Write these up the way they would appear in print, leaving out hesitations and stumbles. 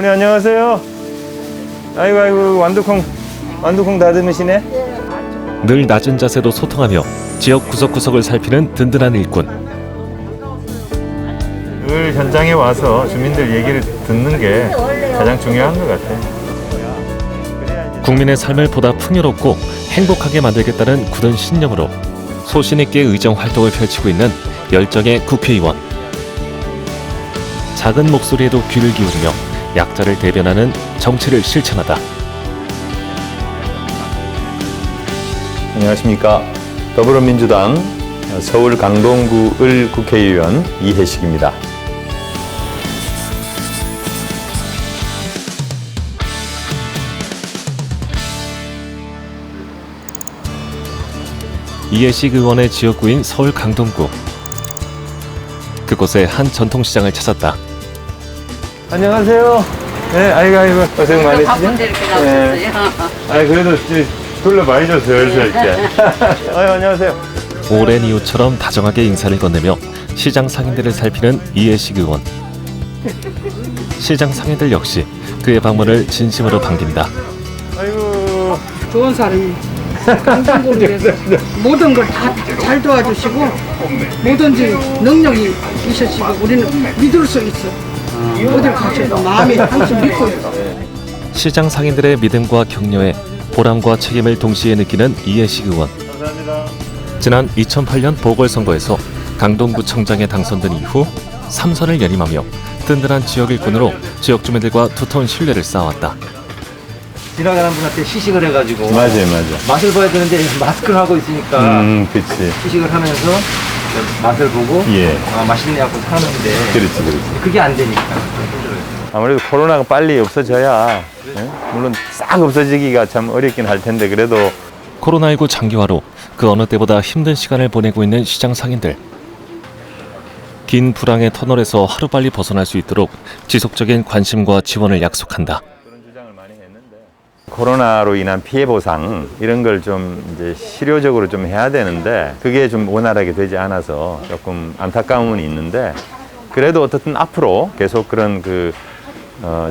어머니 안녕하세요. 아이고 완두콩 다듬으시네. 늘 낮은 자세로 소통하며 지역 구석구석을 살피는 든든한 일꾼. 늘 현장에 와서 주민들 얘기를 듣는 게 가장 중요한 것 같아요. 국민의 삶을 보다 풍요롭고 행복하게 만들겠다는 굳은 신념으로 소신 있게 의정 활동을 펼치고 있는 열정의 국회의원. 작은 목소리에도 귀를 기울이며 약자를 대변하는 정치를 실천하다. 안녕하십니까. 더불어민주당 서울 강동구 을 국회의원 이혜식입니다. 이혜식 의원의 지역구인 서울 강동구. 그곳에 한 전통시장을 찾았다. 안녕하세요. 네, 아이고 고생 많으시죠? 바쁜데 이렇게 나오셨어요. 그래도 둘러봐야죠, 이렇게. 안녕하세요. 오랜 이웃처럼 다정하게 인사를 건네며 시장 상인들을 살피는 이혜식 의원. 시장 상인들 역시 그의 방문을 진심으로 반긴다. 아이고. 좋은 사람이 강동구에서 모든 걸 다 잘 도와주시고 뭐든지 능력이 있으시고 우리는 믿을 수 있어. 어딜 가셔도 마음이 항상 믿고 있어. 시장 상인들의 믿음과 격려에 보람과 책임을 동시에 느끼는 이혜식 의원. 감사합니다. 지난 2008년 보궐선거에서 강동구청장에 당선된 이후 3선을 연임하며 든든한 지역 일꾼으로 지역 주민들과 두터운 신뢰를 쌓아왔다. 지나가는 분한테 시식을 해가지고 맞아요. 맛을 봐야 되는데 마스크를 하고 있으니까 그치. 시식을 하면서 맛을 보고 예. 맛있네 하고 사는데 그렇지. 그게 안 되니까 힘들어요. 아무래도 코로나가 빨리 없어져야, 예? 물론 싹 없어지기가 참 어렵긴 할 텐데, 그래도 코로나19 장기화로 그 어느 때보다 힘든 시간을 보내고 있는 시장 상인들. 긴 불황의 터널에서 하루빨리 벗어날 수 있도록 지속적인 관심과 지원을 약속한다. 코로나로 인한 피해 보상 이런 걸 좀 이제 실효적으로 좀 해야 되는데 그게 좀 원활하게 되지 않아서 조금 안타까움은 있는데, 그래도 어떻든 앞으로 계속 그런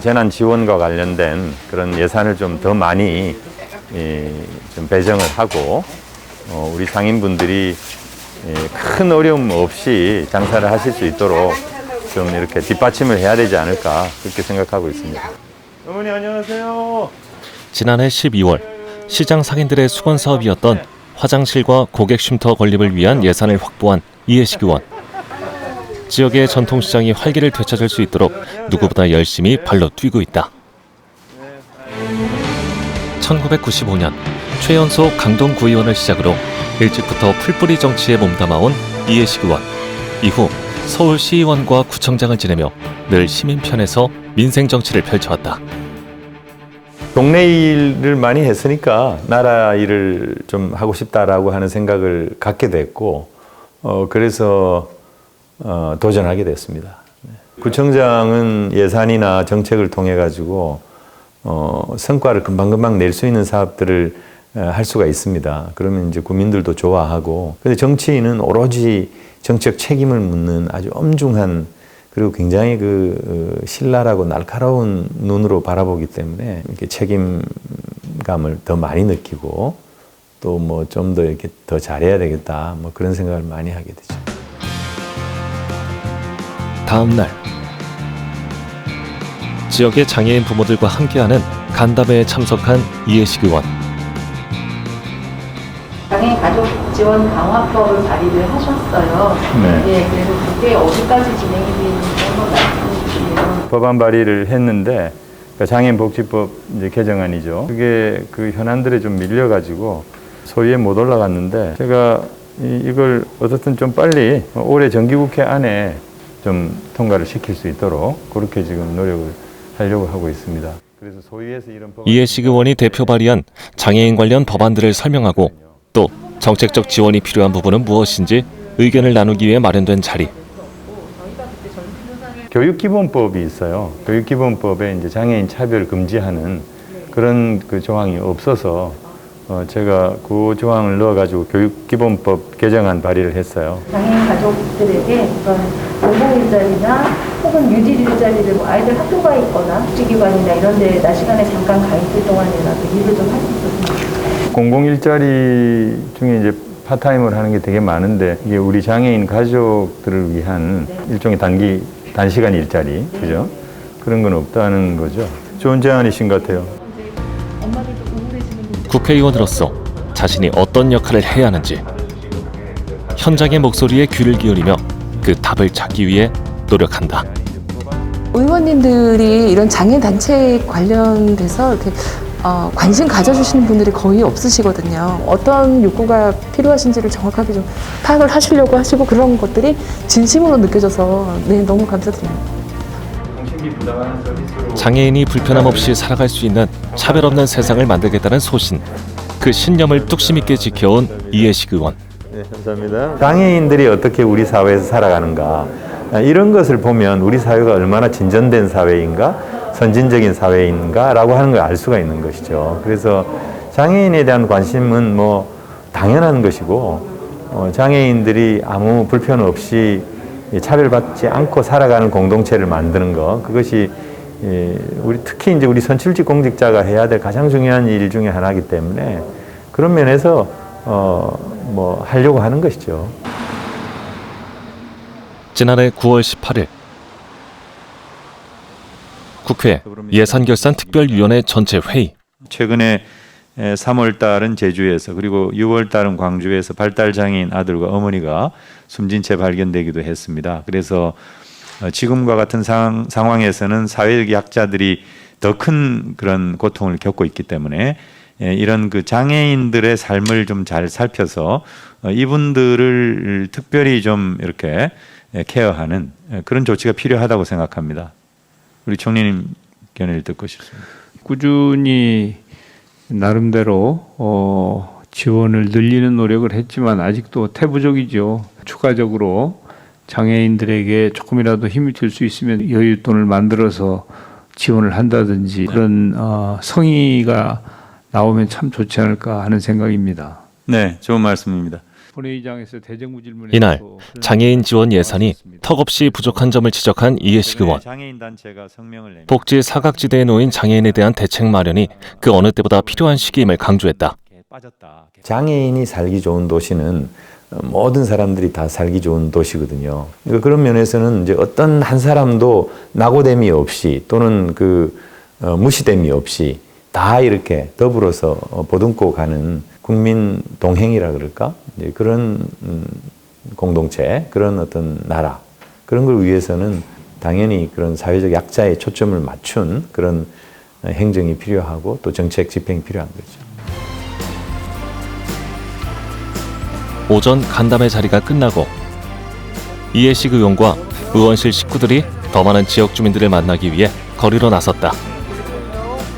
재난 지원과 관련된 그런 예산을 좀 더 많이 좀 배정을 하고 우리 상인분들이 큰 어려움 없이 장사를 하실 수 있도록 좀 이렇게 뒷받침을 해야 되지 않을까 그렇게 생각하고 있습니다. 어머니 안녕하세요. 지난해 12월 시장 상인들의 수건 사업이었던 화장실과 고객 쉼터 건립을 위한 예산을 확보한 이혜식 의원. 지역의 전통시장이 활기를 되찾을 수 있도록 누구보다 열심히 발로 뛰고 있다. 1995년 최연소 강동구의원을 시작으로 일찍부터 풀뿌리 정치에 몸담아온 이혜식 의원. 이후 서울시의원과 구청장을 지내며 늘 시민 편에서 민생 정치를 펼쳐왔다. 동네 일을 많이 했으니까 나라 일을 좀 하고 싶다라고 하는 생각을 갖게 됐고, 그래서 도전하게 됐습니다. 구청장은 예산이나 정책을 통해 가지고 성과를 금방금방 낼 수 있는 사업들을 할 수가 있습니다. 그러면 이제 국민들도 좋아하고, 근데 정치인은 오로지 정책 책임을 묻는 아주 엄중한, 그리고 굉장히 신랄하고 날카로운 눈으로 바라보기 때문에 이렇게 책임감을 더 많이 느끼고 또 뭐 좀 더 이렇게 더 잘해야 되겠다 뭐 그런 생각을 많이 하게 되죠. 다음 날 지역의 장애인 부모들과 함께하는 간담회에 참석한 이혜식 의원. 장애인 가족 지원 강화법을 발의를 하셨어요. 네. 예, 그래서 그게 어디까지 진행이 되는지 한번 말씀해 주시면. 법안 발의를 했는데 장애인 복지법 이제 개정안이죠. 그게 현안들에 좀 밀려가지고 소위에 못 올라갔는데, 제가 이걸 어떻든 좀 빨리 올해 정기국회 안에 좀 통과를 시킬 수 있도록 그렇게 지금 노력을 하려고 하고 있습니다. 그래서 소위에서 이런 이혜식 의원이 대표 발의한 장애인 관련 법안들을 설명하고 또 정책적 지원이 필요한 부분은 무엇인지 의견을 나누기 위해 마련된 자리. 교육기본법이 있어요. 교육기본법에 이제 장애인 차별 금지하는 그런 조항이 없어서 제가 그 조항을 넣어가지고 교육기본법 개정안 발의를 했어요. 장애인 가족들에게 그런 공공일자리나 혹은 유지일자리를 뭐 아이들 학교가 있거나 복지기관이나 이런 데 낮 시간에 잠깐 가 있을 동안이라도 일을 좀 할 수 있었으면. 공공일자리 중에 이제 파타임을 하는 게 되게 많은데 이게 우리 장애인 가족들을 위한 일종의 단시간 일자리, 그죠? 그런 건 없다는 거죠. 좋은 제안이신 것 같아요. 국회의원으로서 자신이 어떤 역할을 해야 하는지 현장의 목소리에 귀를 기울이며 그 답을 찾기 위해 노력한다. 의원님들이 이런 장애인 단체 관련돼서 이렇게 관심 가져주시는 분들이 거의 없으시거든요. 어떤 욕구가 필요하신지를 정확하게 좀 파악을 하시려고 하시고 그런 것들이 진심으로 느껴져서 네, 너무 감사드립니다. 장애인이 불편함 없이 살아갈 수 있는 차별 없는 세상을 만들겠다는 소신, 그 신념을 뚝심 있게 지켜온 이해식 의원. 네, 감사합니다. 장애인들이 어떻게 우리 사회에서 살아가는가 이런 것을 보면 우리 사회가 얼마나 진전된 사회인가 선진적인 사회인가라고 하는 걸 알 수가 있는 것이죠. 그래서 장애인에 대한 관심은 뭐 당연한 것이고 장애인들이 아무 불편 없이 차별받지 않고 살아가는 공동체를 만드는 것, 그것이 특히 이제 우리 선출직 공직자가 해야 될 가장 중요한 일 중에 하나이기 때문에 그런 면에서 뭐 하려고 하는 것이죠. 지난해 9월 18일 국회 예산결산특별위원회 전체 회의. 최근에 3월 달은 제주에서 그리고 6월 달은 광주에서 발달장애인 아들과 어머니가 숨진 채 발견되기도 했습니다. 그래서 지금과 같은 상황에서는 사회적 약자들이 더 큰 그런 고통을 겪고 있기 때문에 이런 그 장애인들의 삶을 좀 잘 살펴서 이분들을 특별히 좀 이렇게 케어하는 그런 조치가 필요하다고 생각합니다. 우리 총리님 견해를 듣고 싶습니다. 꾸준히 나름대로 지원을 늘리는 노력을 했지만 아직도 태부적이죠. 추가적으로 장애인들에게 조금이라도 힘이 될 수 있으면 여윳돈을 만들어서 지원을 한다든지 그런 성의가 나오면 참 좋지 않을까 하는 생각입니다. 네, 좋은 말씀입니다. 본회의장에서 대정부 질문에 이날 장애인 지원 예산이 턱없이 부족한 점을 지적한 이해식 의원. 장애인 단체가 성명을 내면 복지 사각지대에 놓인 장애인에 대한 대책 마련이 그 어느 때보다 필요한 시기임을 강조했다. 장애인이 살기 좋은 도시는 모든 사람들이 다 살기 좋은 도시거든요. 그러니까 그런 면에서는 이제 어떤 한 사람도 낙오됨이 없이 또는 무시됨이 없이 다 이렇게 더불어서 보듬고 가는 국민 동행이라 그럴까? 이제 그런 공동체, 그런 어떤 나라, 그런 걸 위해서는 당연히 그런 사회적 약자에 초점을 맞춘 그런 행정이 필요하고 또 정책 집행이 필요한 거죠. 오전 간담회 자리가 끝나고 이해식 의원과 의원실 식구들이 더 많은 지역 주민들을 만나기 위해 거리로 나섰다.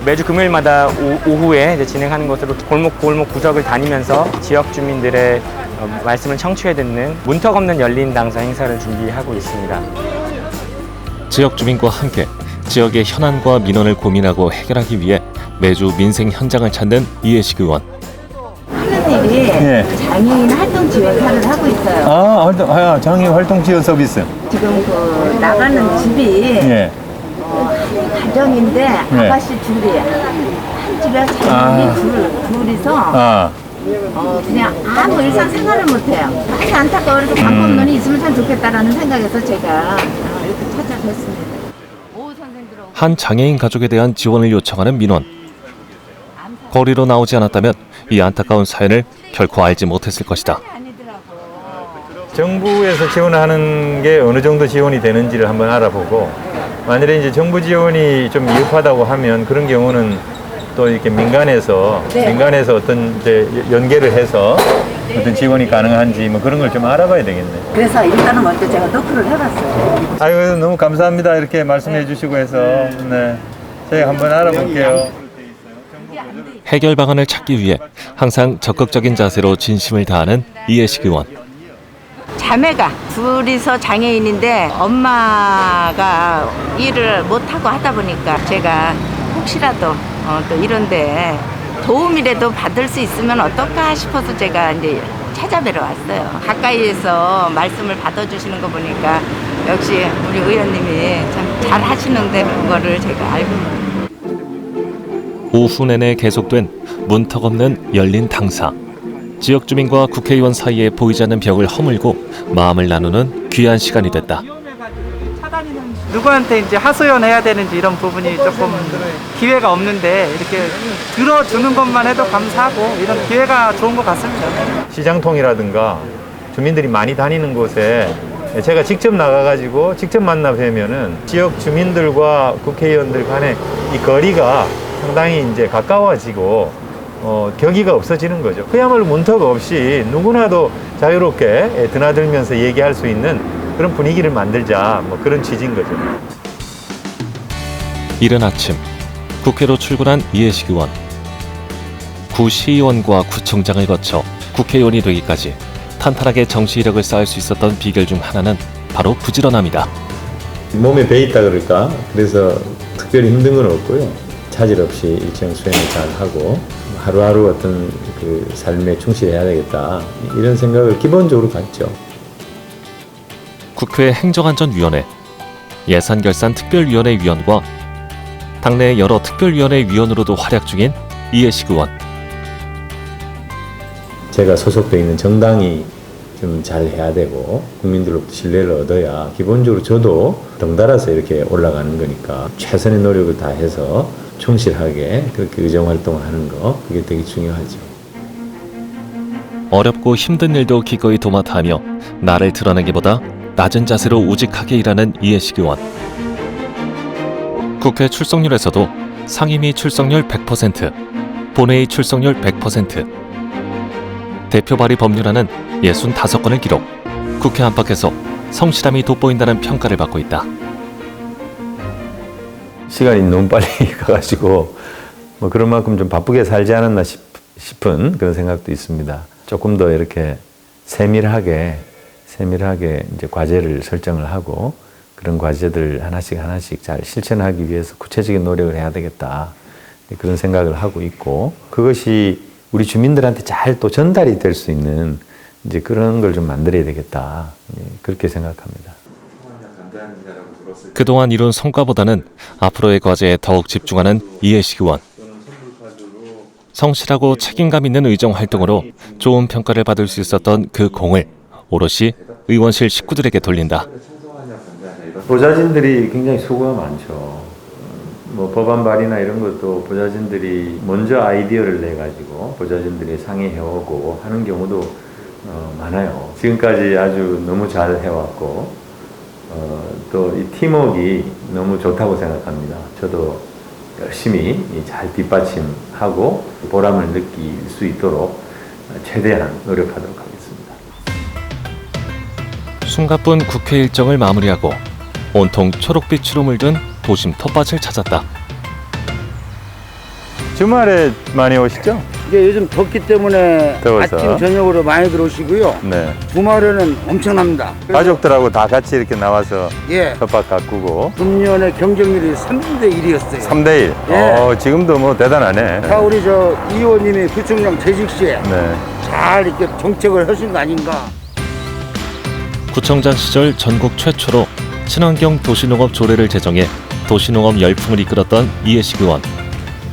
매주 금요일마다 오후에 이제 진행하는 것으로 골목 구석을 다니면서 지역 주민들의 말씀을 청취해 듣는 문턱 없는 열린 당사 행사를 준비하고 있습니다. 지역 주민과 함께 지역의 현안과 민원을 고민하고 해결하기 위해 매주 민생 현장을 찾는 이해식 의원. 하는 일이 장애인 활동 지원사를 하고 있어요. 장애인 활동 지원 서비스. 지금 나가는 집이 가정인데 아가씨 둘이 한 집에 장애인이 둘이서 그냥 아무 일상생활을 못해요. 많이 안타까워서 방법론이 있으면 참 좋겠다라는 생각에서 제가 이렇게 찾아뵀습니다. 한 장애인 가족에 대한 지원을 요청하는 민원. 거리로 나오지 않았다면 이 안타까운 사연을 결코 알지 못했을 것이다. 정부에서 지원하는 게 어느 정도 지원이 되는지를 한번 알아보고 만약에 이제 정부 지원이 좀 미흡하다고 하면 그런 경우는 또 이렇게 민간에서 어떤 이제 연계를 해서 어떤 지원이 가능한지 뭐 그런 걸 좀 알아봐야 되겠네. 그래서 일단은 먼저 제가 노크를 해봤어요. 아유 너무 감사합니다 이렇게 말씀해 주시고 해서 네 저희가 한번 알아볼게요. 해결 방안을 찾기 위해 항상 적극적인 자세로 진심을 다하는 이해식 의원. 자매가 둘이서 장애인인데 엄마가 일을 못하고 하다 보니까 제가 혹시라도 또 이런데 도움이라도 받을 수 있으면 어떨까 싶어서 제가 이제 찾아뵈러 왔어요. 가까이에서 말씀을 받아주시는 거 보니까 역시 우리 의원님이 참 잘 하시는 거를 제가 알고 있어요. 오후 내내 계속된 문턱 없는 열린 당사. 지역 주민과 국회의원 사이에 보이지 않는 벽을 허물고 마음을 나누는 귀한 시간이 됐다. 누구한테 이제 하소연해야 되는지 이런 부분이 조금 기회가 없는데 이렇게 들어주는 것만 해도 감사하고 이런 기회가 좋은 것 같습니다. 시장통이라든가 주민들이 많이 다니는 곳에 제가 직접 나가가지고 직접 만나 뵈면은 지역 주민들과 국회의원들 간의 이 거리가 상당히 이제 가까워지고 격의가 없어지는 거죠. 그야말로 문턱 없이 누구나도 자유롭게 드나들면서 얘기할 수 있는 그런 분위기를 만들자, 뭐 그런 취지인 거죠. 이른 아침 국회로 출근한 이해식 의원. 구시의원과 구청장을 거쳐 국회의원이 되기까지 탄탄하게 정치 이력을 쌓을 수 있었던 비결 중 하나는 바로 부지런함이다. 몸에 배 있다 그럴까? 그래서 특별히 힘든 건 없고요. 차질 없이 일정 수행을 잘 하고 하루하루 어떤 그 삶에 충실해야 되겠다, 이런 생각을 기본적으로 갖죠. 국회 행정안전위원회, 예산결산특별위원회 위원과 당내 여러 특별위원회 위원으로도 활약 중인 이해식 의원. 제가 소속돼 있는 정당이 좀 잘해야 되고 국민들로부터 신뢰를 얻어야 기본적으로 저도 덩달아서 이렇게 올라가는 거니까 최선의 노력을 다해서 충실하게 그렇게 의정활동을 하는 거, 그게 되게 중요하죠. 어렵고 힘든 일도 기꺼이 도맡아하며 나를 드러내기보다 낮은 자세로 우직하게 일하는 이해식 의원. 국회 출석률에서도 상임위 출석률 100%, 본회의 출석률 100%, 대표 발의 법률안은 65건을 기록, 국회 안팎에서 성실함이 돋보인다는 평가를 받고 있다. 시간이 너무 빨리 가가지고 뭐 그런 만큼 좀 바쁘게 살지 않았나 싶은 그런 생각도 있습니다. 조금 더 이렇게 세밀하게 이제 과제를 설정을 하고 그런 과제들 하나씩 잘 실천하기 위해서 구체적인 노력을 해야 되겠다, 그런 생각을 하고 있고, 그것이 우리 주민들한테 잘 또 전달이 될 수 있는 이제 그런 걸 좀 만들어야 되겠다, 그렇게 생각합니다. 그동안 이룬 성과보다는 앞으로의 과제에 더욱 집중하는 이해식 의원. 성실하고 책임감 있는 의정 활동으로 좋은 평가를 받을 수 있었던 그 공을 오롯이 의원실 식구들에게 돌린다. 보좌진들이 굉장히 수고가 많죠. 뭐 법안 발의나 이런 것도 보좌진들이 먼저 아이디어를 내가지고 보좌진들이 상의해오고 하는 경우도 많아요. 지금까지 아주 너무 잘 해왔고 또 이 팀워크가 너무 좋다고 생각합니다. 저도 열심히 잘 뒷받침하고 보람을 느낄 수 있도록 최대한 노력하도록 하겠습니다. 숨가쁜 국회 일정을 마무리하고 온통 초록빛으로 물든 도심 텃밭을 찾았다. 주말에 많이 오시죠? 이게 요즘 덥기 때문에 더워서. 아침 저녁으로 많이 들어오시고요. 네. 주말에는 엄청납니다. 가족들하고 다 같이 이렇게 나와서 예. 텃밭 가꾸고. 금년에 경쟁률이 3대 1이었어요. 3대 1. 예. 지금도 뭐 대단하네. 다 우리 저 이 의원님이 구청장 재직 시에 네. 잘 이렇게 정책을 하신 거 아닌가. 구청장 시절 전국 최초로 친환경 도시농업 조례를 제정해 도시농업 열풍을 이끌었던 이해식 의원.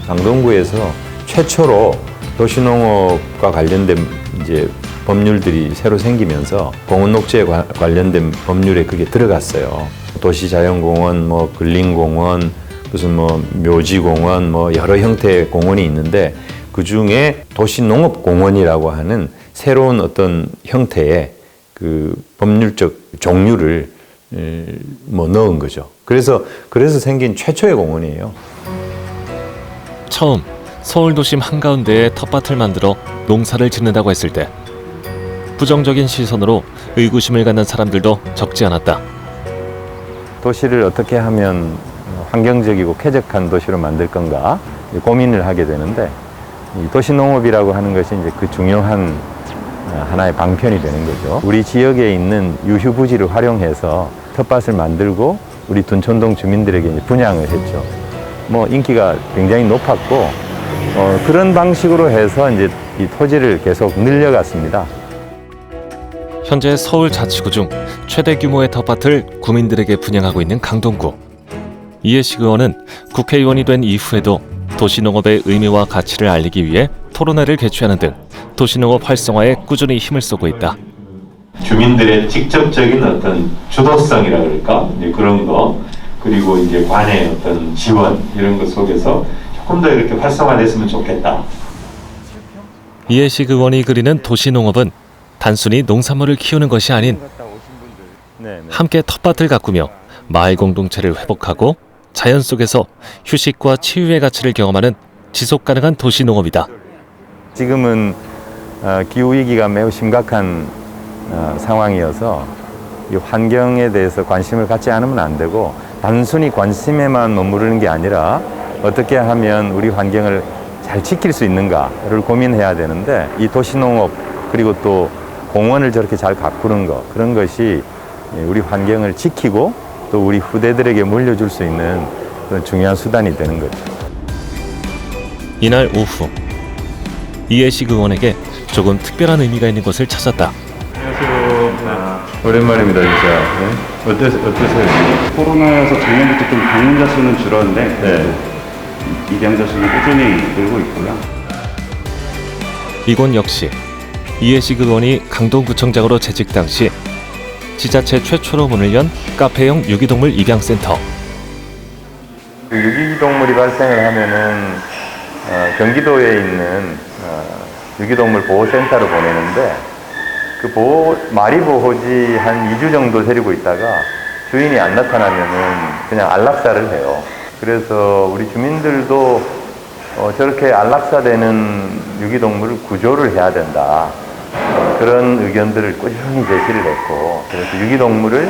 강동구에서 최초로 도시농업과 관련된 이제 법률들이 새로 생기면서 공원녹지에 관련된 법률에 그게 들어갔어요. 도시자연공원, 뭐 근린공원, 무슨 뭐 묘지공원, 뭐 여러 형태의 공원이 있는데 그 중에 도시농업공원이라고 하는 새로운 어떤 형태의 그 법률적 종류를 뭐 넣은 거죠. 그래서 생긴 최초의 공원이에요. 처음 서울 도심 한가운데에 텃밭을 만들어 농사를 짓는다고 했을 때 부정적인 시선으로 의구심을 갖는 사람들도 적지 않았다. 도시를 어떻게 하면 환경적이고 쾌적한 도시로 만들 건가 고민을 하게 되는데, 이 도시농업이라고 하는 것이 이제 그 중요한 하나의 방편이 되는 거죠. 우리 지역에 있는 유휴부지를 활용해서 텃밭을 만들고 우리 둔촌동 주민들에게 이제 분양을 했죠. 뭐 인기가 굉장히 높았고 그런 방식으로 해서 이제 이 토지를 계속 늘려갔습니다. 현재 서울 자치구 중 최대 규모의 텃밭을 구민들에게 분양하고 있는 강동구. 이해식 의원은 국회의원이 된 이후에도 도시농업의 의미와 가치를 알리기 위해 토론회를 개최하는 등 도시농업 활성화에 꾸준히 힘을 쏘고 있다. 주민들의 직접적인 어떤 주도성이라 그럴까? 이제 그런 거, 그리고 이제 관의 어떤 지원 이런 것 속에서 조금 더 이렇게 활성화됐으면 좋겠다. 이해식 의원이 그리는 도시농업은 단순히 농산물을 키우는 것이 아닌 함께 텃밭을 가꾸며 마을 공동체를 회복하고 자연 속에서 휴식과 치유의 가치를 경험하는 지속 가능한 도시농업이다. 지금은 기후 위기가 매우 심각한 상황이어서 이 환경에 대해서 관심을 갖지 않으면 안 되고 단순히 관심에만 머무르는 게 아니라 어떻게 하면 우리 환경을 잘 지킬 수 있는가를 고민해야 되는데 이 도시농업 그리고 또 공원을 저렇게 잘 가꾸는 것 그런 것이 우리 환경을 지키고 또 우리 후대들에게 물려줄 수 있는 그런 중요한 수단이 되는 거죠. 이날 오후 이해식 의원에게 조금 특별한 의미가 있는 곳을 찾았다. 오랜만입니다, 진짜. 어떠세요? 코로나여서 작년부터 좀 방문자 수는 줄었는데 입양자 수는 꾸준히 늘고 있고요. 이곳 역시 이해식 의원이 강동구청장으로 재직 당시 지자체 최초로 문을 연 카페형 유기동물 입양센터. 유기동물이 발생을 하면은 경기도에 있는 유기동물 보호센터로 보내는데 마리 보호지 한 2주 정도 데리고 있다가 주인이 안 나타나면은 그냥 안락사를 해요. 그래서 우리 주민들도 저렇게 안락사되는 유기동물을 구조를 해야 된다. 그런 의견들을 꾸준히 제시를 했고, 그래서 유기동물을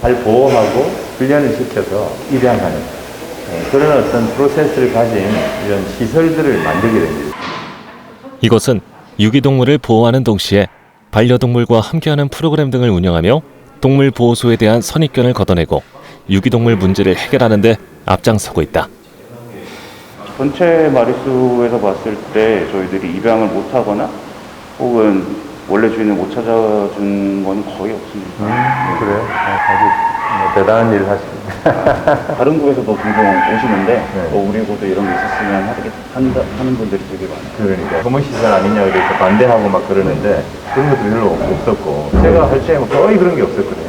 잘 보호하고 훈련을 시켜서 입양하는 그런 어떤 프로세스를 가진 이런 시설들을 만들게 됩니다. 이것은 유기동물을 보호하는 동시에 반려동물과 함께하는 프로그램 등을 운영하며 동물 보호소에 대한 선입견을 걷어내고 유기동물 문제를 해결하는 데 앞장서고 있다. 전체 마리수에서 봤을 때 저희들이 입양을 못하거나 혹은 원래 주인을 못 찾아준 건 거의 없습니다. 그래요? 아주 대단한 일을 하십니다. 다른 구에서도 종종 오시는데 우리 구도 이런 게 있었으면 하는 분들이 되게 많아요. 그러니까 고무시설 아니냐 그래서 반대하고 막 그러는데 그런 것도 별로 없었고 제가 할 때는 거의 그런 게 없었거든요.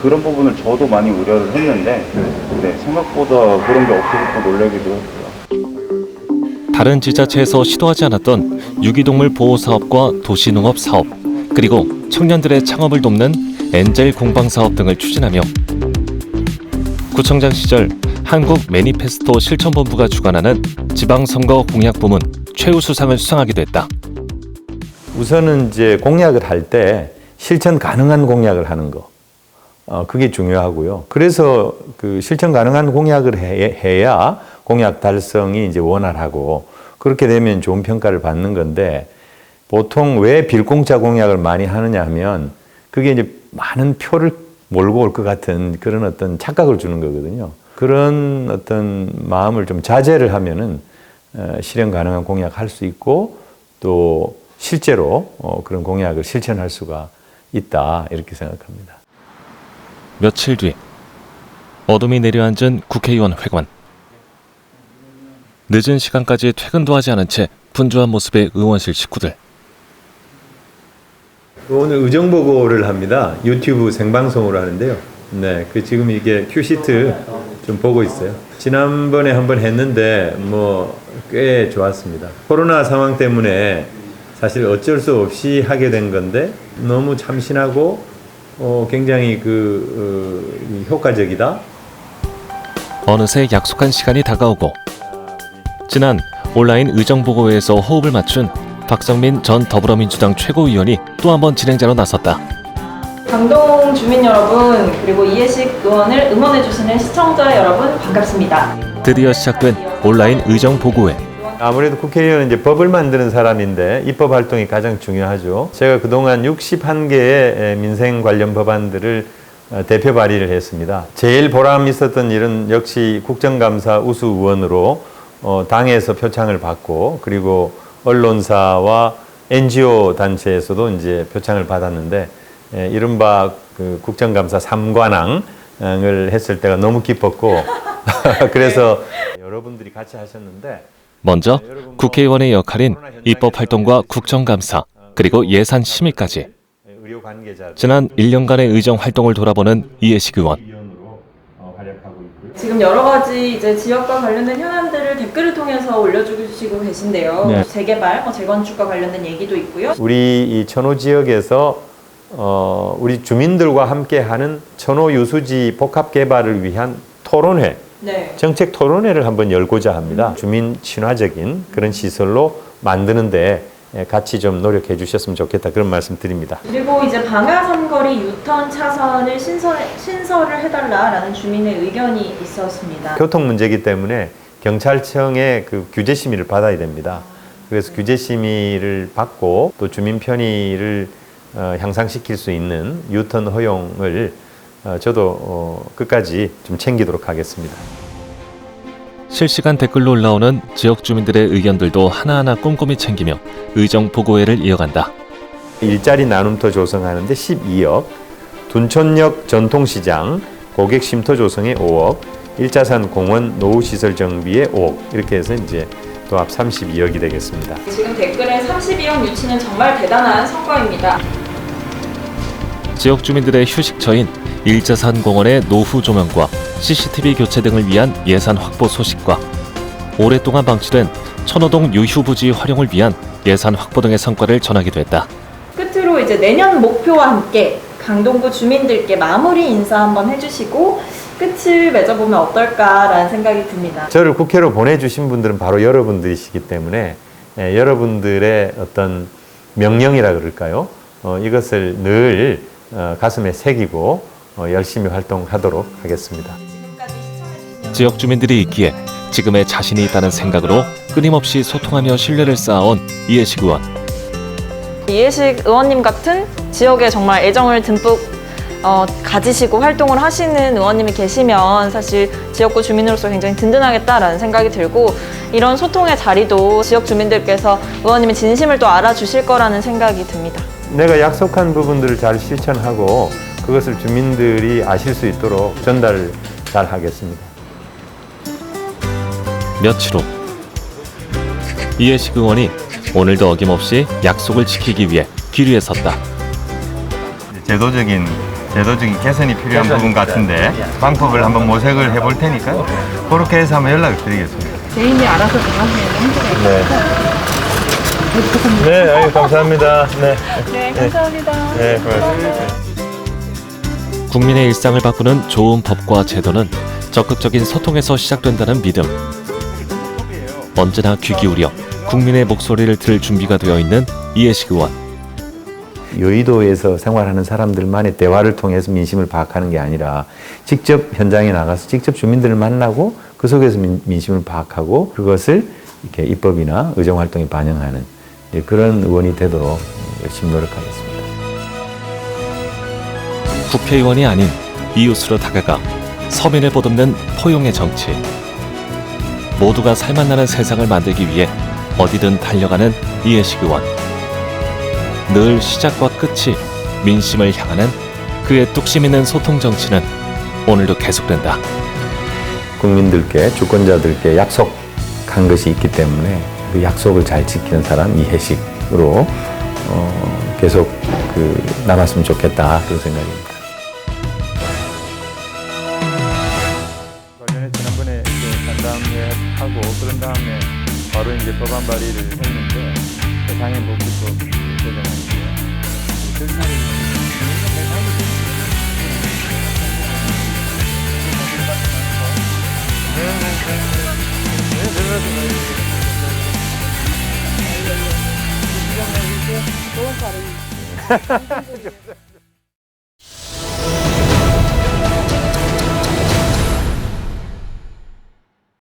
그런 부분을 저도 많이 우려를 했는데 생각보다 그런 게 없어서 또 놀라기도 했고요. 다른 지자체에서 시도하지 않았던 유기동물 보호 사업과 도시농업 사업, 그리고 청년들의 창업을 돕는 엔젤 공방 사업 등을 추진하며 구청장 시절 한국 매니페스토 실천본부가 주관하는 지방선거 공약 부문 최우수상을 수상하기도 했다. 우선은 이제 공약을 할 때 실천 가능한 공약을 하는 거. 그게 중요하고요. 그래서 그 실천 가능한 공약을 해야 공약 달성이 이제 원활하고 그렇게 되면 좋은 평가를 받는 건데 보통 왜 빌공짜 공약을 많이 하느냐 하면 그게 이제 많은 표를 몰고 올 것 같은 그런 어떤 착각을 주는 거거든요. 그런 어떤 마음을 좀 자제를 하면은 실현 가능한 공약 할 수 있고 또 실제로 그런 공약을 실천할 수가 있다 이렇게 생각합니다. 며칠 뒤 어둠이 내려앉은 국회의원 회관. 늦은 시간까지 퇴근도 하지 않은 채 분주한 모습의 의원실 식구들. 오늘 의정보고를 합니다. 유튜브 생방송으로 하는데요. 네, 지금 이게 큐시트 좀 보고 있어요. 지난번에 한번 했는데 꽤 좋았습니다. 코로나 상황 때문에 사실 어쩔 수 없이 하게 된 건데 너무 참신하고 굉장히 효과적이다. 어느새 약속한 시간이 다가오고 지난 온라인 의정보고회에서 호흡을 맞춘 박성민 전 더불어민주당 최고위원이 또 한 번 진행자로 나섰다. 강동 주민 여러분 그리고 이해식 의원을 응원해주시는 시청자 여러분 반갑습니다. 드디어 시작된 온라인 의정보고회. 아무래도 국회의원은 이제 법을 만드는 사람인데 입법 활동이 가장 중요하죠. 제가 그동안 61개의 민생 관련 법안들을 대표 발의를 했습니다. 제일 보람 있었던 일은 역시 국정감사 우수 의원으로 당에서 표창을 받고 그리고 언론사와 NGO 단체에서도 이제 표창을 받았는데 이른바 그 국정감사 3관왕을 했을 때가 너무 기뻤고 그래서 여러분들이 같이 하셨는데 먼저 국회의원의 역할인 입법 활동과 국정감사 그리고 예산 심의까지 지난 1년간의 의정 활동을 돌아보는 이해식 의원. 지금 여러 가지 이제 지역과 관련된 현안들을 댓글을 통해서 올려주시고 계신데요. 네. 재개발, 재건축과 관련된 얘기도 있고요. 우리 이 천호 지역에서 우리 주민들과 함께하는 천호 유수지 복합 개발을 위한 토론회, 네. 정책 토론회를 한번 열고자 합니다. 주민 친화적인 그런 시설로 만드는데 같이 좀 노력해 주셨으면 좋겠다 그런 말씀 드립니다. 그리고 이제 방화 삼거리 유턴 차선을 신설을 해달라라는 주민의 의견이 있었습니다. 교통 문제이기 때문에 경찰청의 그 규제 심의를 받아야 됩니다. 그래서 규제 심의를 받고 또 주민 편의를 향상시킬 수 있는 유턴 허용을 저도 끝까지 좀 챙기도록 하겠습니다. 실시간 댓글로 올라오는 지역 주민들의 의견들도 하나하나 꼼꼼히 챙기며 의정 보고회를 이어간다. 일자리 나눔터 조성하는데 12억, 둔촌역 전통시장 고객 쉼터 조성에 5억, 일자산 공원 노후시설 정비에 5억 이렇게 해서 이제 도합 32억이 되겠습니다. 지금 댓글에 32억 유치는 정말 대단한 성과입니다. 지역 주민들의 휴식처인 일자산 공원의 노후 조명과 CCTV 교체 등을 위한 예산 확보 소식과 오랫동안 방치된 천호동 유휴부지 활용을 위한 예산 확보 등의 성과를 전하기도 했다. 끝으로 이제 내년 목표와 함께 강동구 주민들께 마무리 인사 한번 해주시고 끝을 맺어보면 어떨까라는 생각이 듭니다. 저를 국회로 보내주신 분들은 바로 여러분들이시기 때문에 여러분들의 어떤 명령이라 그럴까요? 이것을 늘 가슴에 새기고 열심히 활동하도록 하겠습니다. 지역 주민들이 있기에 지금의 자신이 있다는 생각으로 끊임없이 소통하며 신뢰를 쌓아온 이해식 의원. 이해식 의원님 같은 지역에 정말 애정을 듬뿍 가지시고 활동을 하시는 의원님이 계시면 사실 지역구 주민으로서 굉장히 든든하겠다라는 생각이 들고 이런 소통의 자리도 지역 주민들께서 의원님의 진심을 또 알아주실 거라는 생각이 듭니다. 내가 약속한 부분들을 잘 실천하고 그것을 주민들이 아실 수 있도록 전달 잘 하겠습니다. 며칠 후 이해식 의원이 오늘도 어김없이 약속을 지키기 위해 기류에 섰다. 제도적인 개선이 필요한 부분 같은데 방법을 한번 모색을 해볼 테니까요. 그렇게 해서 한번 연락을 드리겠습니다. 개인이 알아서 다 하면 네. 네, 아유, 감사합니다. 네. 네, 감사합니다. 네, 고맙습니다. 국민의 일상을 바꾸는 좋은 법과 제도는 적극적인 소통에서 시작된다는 믿음. 언제나 귀 기울여 국민의 목소리를 들을 준비가 되어 있는 이해식 의원. 여의도에서 생활하는 사람들만의 대화를 통해서 민심을 파악하는 게 아니라 직접 현장에 나가서 직접 주민들을 만나고 그 속에서 민심을 파악하고 그것을 이렇게 입법이나 의정활동에 반영하는 그런 의원이 되도록 열심히 노력하겠습니다. 국회의원이 아닌 이웃으로 다가가 서민을 보듬는 포용의 정치. 모두가 살맛나는 세상을 만들기 위해 어디든 달려가는 이해식 의원. 늘 시작과 끝이 민심을 향하는 그의 뚝심 있는 소통 정치는 오늘도 계속된다. 국민들께 주권자들께 약속한 것이 있기 때문에 그 약속을 잘 지키는 사람 이해식으로 계속 남았으면 좋겠다 그런 생각입니다. 관련해 지난번에 간담회하고 그런 다음에 바로 이제 법안 발의를 했는데 장애인 복지법 개정안이고요. 좋은 발음.